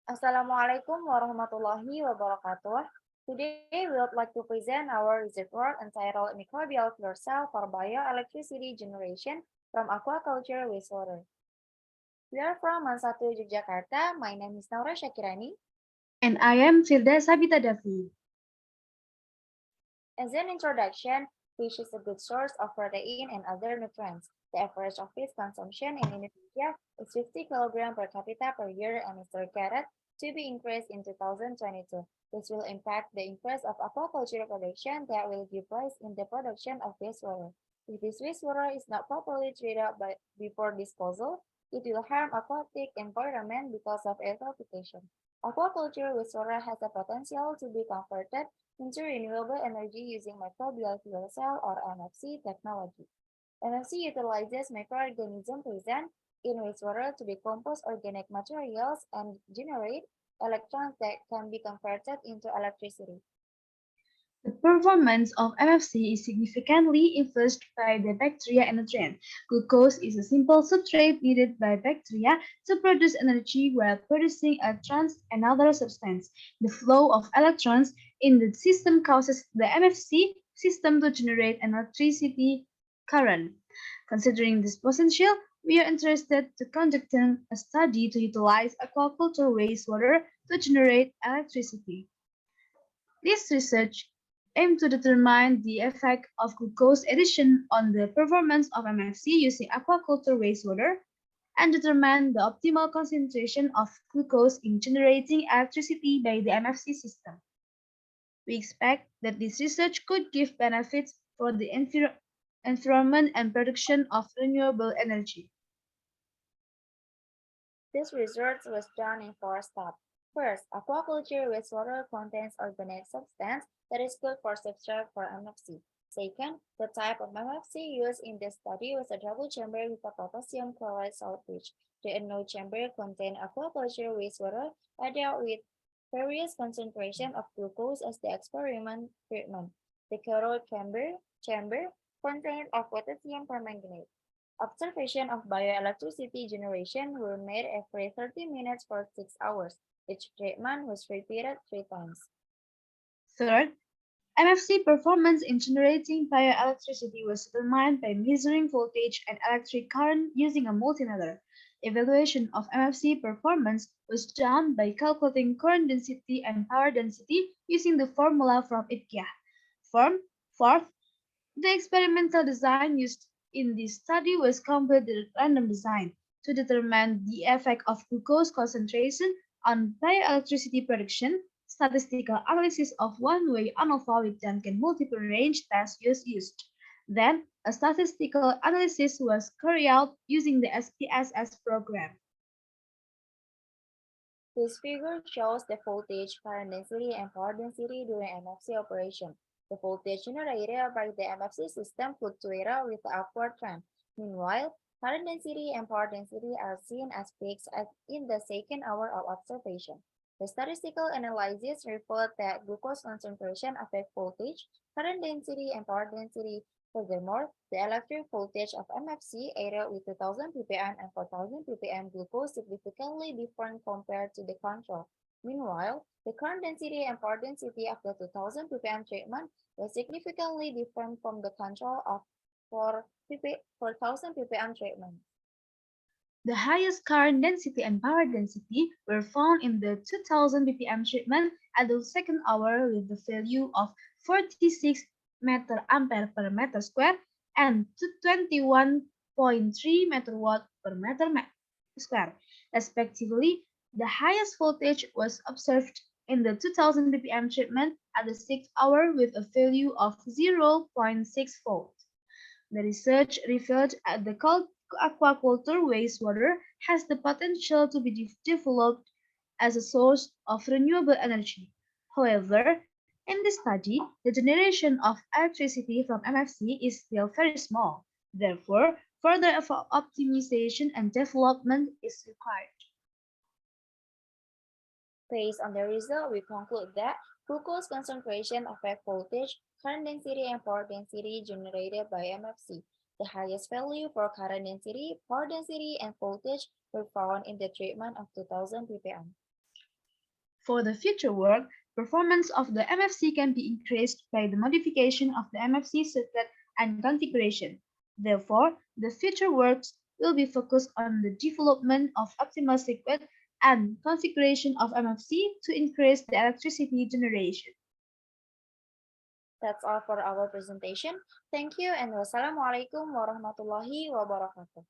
Assalamualaikum warahmatullahi wabarakatuh. Today, we would like to present our research work entitled Microbial Fuel Cell for Bioelectricity Generation from Aquaculture Wastewater. We are from Mansatu, Yogyakarta. My name is Naura Shakirani. And I am Firda Sabita Davi. As an introduction, fish is a good source of protein and other nutrients. The average of fish consumption in Indonesia is 50 kilograms per capita per year and is targeted to be increased in 2022. This will impact the increase of aquaculture production that will give rise in the production of wastewater. If this wastewater is not properly treated before disposal, it will harm aquatic environment because of eutrophication. Aquaculture wastewater has the potential to be converted into renewable energy using microbial fuel cell or MFC technology. MFC utilizes microorganisms present in wastewater to decompose organic materials and generate electrons that can be converted into electricity. The performance of MFC is significantly influenced by the bacteria and nutrient. Glucose is a simple substrate needed by bacteria to produce energy while producing electrons and other substance. The flow of electrons in the system causes the MFC system to generate an electricity current. Considering this potential, we are interested to conducting a study to utilize aquaculture wastewater to generate electricity. This research aimed to determine the effect of glucose addition on the performance of MFC using aquaculture wastewater and determine the optimal concentration of glucose in generating electricity by the MFC system. We expect that this research could give benefits for the environment and production of renewable energy. This research was done in four steps. First, aquaculture wastewater contains organic substance that is good for substrate for MFC. Second, the type of MFC used in this study was a double chamber with a potassium chloride saltwater. The anode chamber contained aquaculture wastewater added with various concentration of glucose as the experiment treatment. The cathode chamber contained of potassium permanganate. Observation of bioelectricity generation were made every 30 minutes for 6 hours. Each treatment was repeated 3 times. Third, MFC performance in generating bioelectricity was determined by measuring voltage and electric current using a multimeter. Evaluation of MFC performance was done by calculating current density and power density using the formula from ITGA. Fourth, the experimental design used in this study was completely random design to determine the effect of glucose concentration on bioelectricity production. Statistical analysis of one-way ANOVA with Duncan multiple range test was used. Then, a statistical analysis was carried out using the SPSS program. This figure shows the voltage, current density, and power density during MFC operation. The voltage generated by the MFC system fluctuated with the upward trend. Meanwhile, current density and power density are seen as peaks in the second hour of observation. The statistical analysis revealed that glucose concentration affects voltage, current density, and power density. Furthermore, the electric voltage of MFC either with 2000 ppm and 4000 ppm glucose significantly different compared to the control. Meanwhile, the current density and power density of the 2000 ppm treatment was significantly different from the control of 4000 ppm treatment. The highest current density and power density were found in the 2000 ppm treatment at the second hour with the value of 46 meter ampere per meter square and 21.3 meter watt per meter square. Respectively, the highest voltage was observed in the 2000 ppm treatment at the sixth hour with a value of 0.6 volt. The research revealed that the aquaculture wastewater has the potential to be developed as a source of renewable energy. However, in this study, the generation of electricity from MFC is still very small. Therefore, further optimization and development is required. Based on the result, we conclude that glucose concentration affects voltage, current density, and power density generated by MFC. The highest value for current density, power density, and voltage were found in the treatment of 2000 ppm. For the future work, performance of the MFC can be increased by the modification of the MFC circuit and configuration. Therefore, the future works will be focused on the development of optimal circuit and configuration of MFC to increase the electricity generation. That's all for our presentation. Thank you and wassalamualaikum warahmatullahi wabarakatuh.